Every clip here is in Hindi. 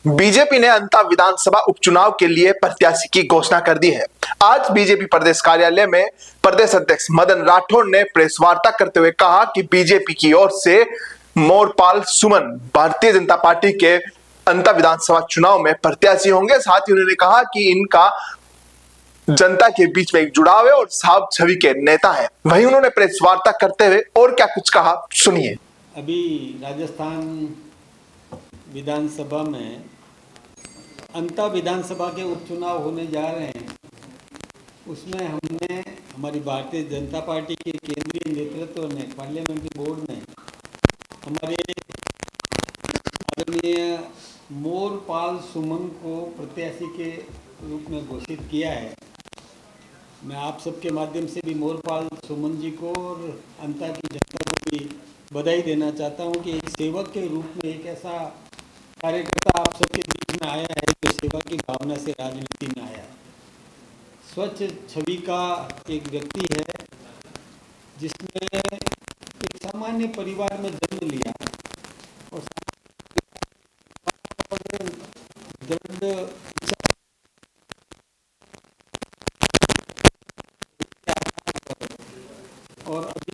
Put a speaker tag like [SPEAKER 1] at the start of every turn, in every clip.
[SPEAKER 1] बीजेपी ने अंतर विधानसभा उपचुनाव के लिए प्रत्याशी की घोषणा कर दी है। आज बीजेपी प्रदेश कार्यालय में प्रदेश अध्यक्ष मदन राठौड़ ने प्रेस वार्ता करते हुए कहा कि बीजेपी की ओर से मोरपाल सुमन भारतीय जनता पार्टी के अंतर विधानसभा चुनाव में प्रत्याशी होंगे। साथ ही उन्होंने कहा कि इनका जनता के बीच में एक जुड़ाव है और साफ छवि के नेता है। वहीं उन्होंने प्रेस वार्ता करते हुए और क्या कुछ कहा, सुनिए।
[SPEAKER 2] अभी राजस्थान विधानसभा में अंतर विधानसभा के उपचुनाव होने जा रहे हैं। उसमें हमने हमारी भारतीय जनता पार्टी के केंद्रीय नेतृत्व ने, पार्लियामेंट्री बोर्ड ने हमारे आदरणीय मोरपाल सुमन को प्रत्याशी के रूप में घोषित किया है। मैं आप सबके माध्यम से भी मोरपाल सुमन जी को और अंतर की जनता को भी बधाई देना चाहता हूं कि एक सेवक के रूप में एक ऐसा कार्यकर्ता आप सबके बीच में आया है जो सेवा की भावना से राजनीति में आया है। स्वच्छ छवि का एक व्यक्ति है जिसने एक सामान्य परिवार में जन्म लिया और दृढ़ और अभी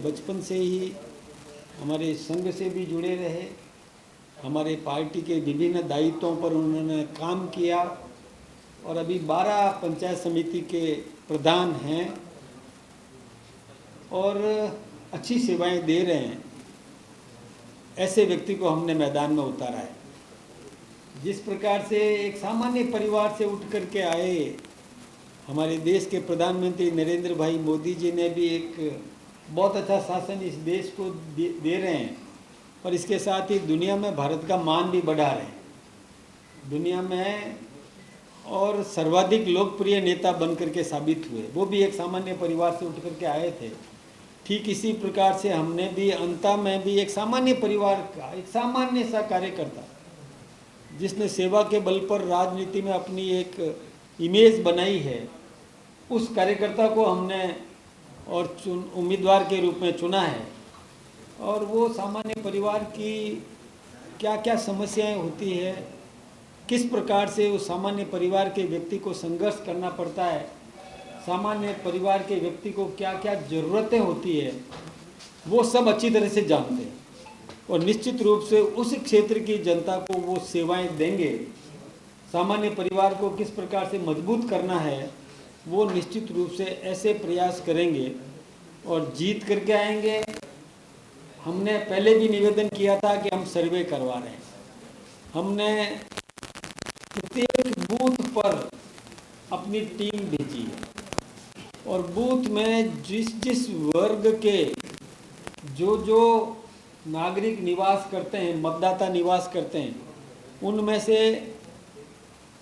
[SPEAKER 2] बचपन से ही हमारे संघ से भी जुड़े रहे। हमारे पार्टी के विभिन्न दायित्वों पर उन्होंने काम किया और अभी 12 पंचायत समिति के प्रधान हैं और अच्छी सेवाएं दे रहे हैं। ऐसे व्यक्ति को हमने मैदान में उतारा है। जिस प्रकार से एक सामान्य परिवार से उठ कर के आए हमारे देश के प्रधानमंत्री नरेंद्र भाई मोदी जी ने भी एक बहुत अच्छा शासन इस देश को दे रहे हैं और इसके साथ ही दुनिया में भारत का मान भी बढ़ा रहे हैं दुनिया में, और सर्वाधिक लोकप्रिय नेता बन करके साबित हुए। वो भी एक सामान्य परिवार से उठ करके आए थे। ठीक इसी प्रकार से हमने भी अंता में भी एक सामान्य परिवार का एक सामान्य सा कार्यकर्ता जिसने सेवा के बल पर राजनीति में अपनी एक इमेज बनाई है, उस कार्यकर्ता को हमने और उम्मीदवार के रूप में चुना है। और वो सामान्य परिवार की क्या क्या समस्याएं होती है, किस प्रकार से उस सामान्य परिवार के व्यक्ति को संघर्ष करना पड़ता है, सामान्य परिवार के व्यक्ति को क्या क्या ज़रूरतें होती है, वो सब अच्छी तरह से जानते हैं और निश्चित रूप से उस क्षेत्र की जनता को वो सेवाएं देंगे। सामान्य परिवार को किस प्रकार से मजबूत करना है वो निश्चित रूप से ऐसे प्रयास करेंगे और जीत करके आएंगे। हमने पहले भी निवेदन किया था कि हम सर्वे करवा रहे हैं। हमने प्रत्येक बूथ पर अपनी टीम भेजी है और बूथ में जिस जिस वर्ग के जो नागरिक निवास करते हैं, मतदाता निवास करते हैं, उनमें से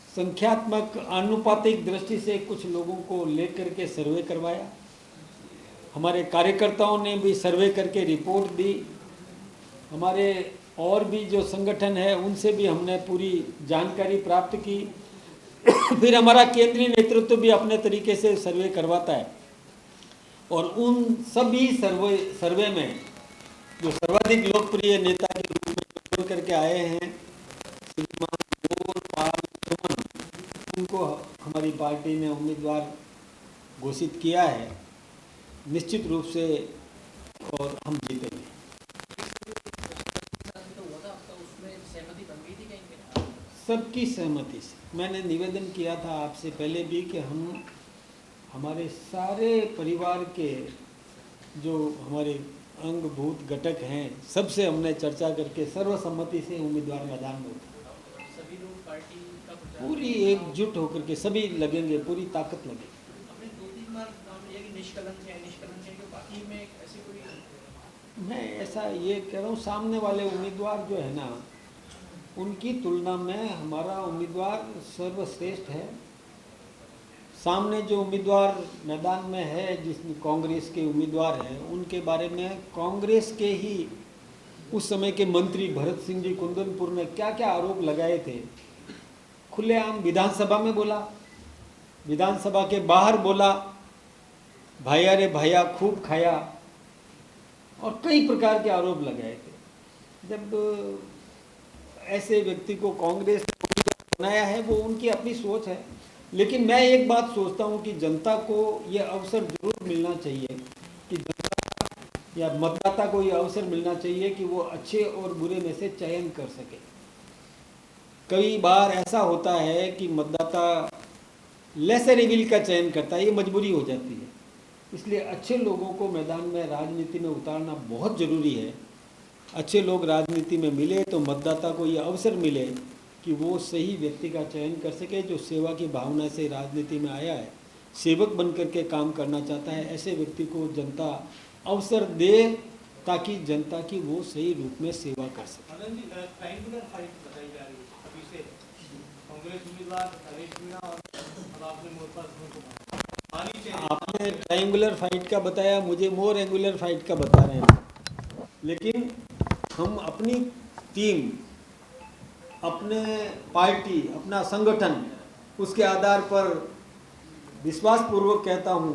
[SPEAKER 2] संख्यात्मक आनुपातिक दृष्टि से कुछ लोगों को लेकर के सर्वे करवाया। हमारे कार्यकर्ताओं ने भी सर्वे करके रिपोर्ट दी। हमारे और भी जो संगठन है उनसे भी हमने पूरी जानकारी प्राप्त की। फिर हमारा केंद्रीय नेतृत्व भी अपने तरीके से सर्वे करवाता है और उन सभी सर्वे में जो सर्वाधिक लोकप्रिय नेता के रूप में चुन करके आए हैं श्रीमान मोरपाल सुमन, उनको हमारी पार्टी ने उम्मीदवार घोषित किया है निश्चित रूप से और हम जीतेंगे। सबकी सहमति से मैंने निवेदन किया था आपसे पहले भी कि हम हमारे सारे परिवार के जो हमारे अंगभूत घटक हैं सबसे हमने चर्चा करके सर्वसम्मति से उम्मीदवार मैदान में उतारा।
[SPEAKER 3] सभी लोग पार्टी का
[SPEAKER 2] पूरी एकजुट होकर के सभी लगेंगे, पूरी ताकत लगेगी।
[SPEAKER 3] अपने 2-3 बार नाम लिया कि निष्कलंक है कि बाकी में ऐसी कोई,
[SPEAKER 2] मैं ऐसा ये कह रहा हूँ, सामने वाले उम्मीदवार जो है ना उनकी तुलना में हमारा उम्मीदवार सर्वश्रेष्ठ है। सामने जो उम्मीदवार मैदान में है जिसमें कांग्रेस के उम्मीदवार हैं उनके बारे में कांग्रेस के ही उस समय के मंत्री भरत सिंह जी कुंदनपुर ने क्या क्या आरोप लगाए थे। खुलेआम विधानसभा में बोला, विधानसभा के बाहर बोला, भाया रे भाया खूब खाया, और कई प्रकार के आरोप लगाए थे। जब ऐसे व्यक्ति को कांग्रेस ने बनाया है, वो उनकी अपनी सोच है, लेकिन मैं एक बात सोचता हूँ कि जनता को यह अवसर जरूर मिलना चाहिए कि जनता या मतदाता को यह अवसर मिलना चाहिए कि वो अच्छे और बुरे में से चयन कर सके। कई बार ऐसा होता है कि मतदाता लेसर इविल का चयन करता है, ये मजबूरी हो जाती है। इसलिए अच्छे लोगों को मैदान में राजनीति में उतारना बहुत ज़रूरी है। अच्छे लोग राजनीति में मिले तो मतदाता को ये अवसर मिले कि वो सही व्यक्ति का चयन कर सके, जो सेवा की भावना से राजनीति में आया है, सेवक बन करके काम करना चाहता है। ऐसे व्यक्ति को जनता अवसर दे ताकि जनता की वो सही रूप में सेवा कर सके।
[SPEAKER 4] आनंद जी, ट्रायंगुलर फाइट बताई जा रही है अभी से, कांग्रेस उम्मीदवार हरीश मीणा और आपने मोरपाल सिंह को मानी चाहिए।
[SPEAKER 2] आपने ट्रायंगुलर फाइट का बताया, मुझे मोर एंगुलर फाइट का बता रहे हैं। लेकिन हम अपनी टीम, अपने पार्टी, अपना संगठन, उसके आधार पर विश्वासपूर्वक कहता हूँ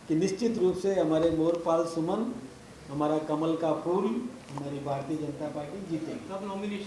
[SPEAKER 2] कि निश्चित रूप से हमारे मोरपाल सुमन, हमारा कमल का फूल, हमारी भारतीय जनता पार्टी जीतेगी।
[SPEAKER 4] कब नॉमिनेशन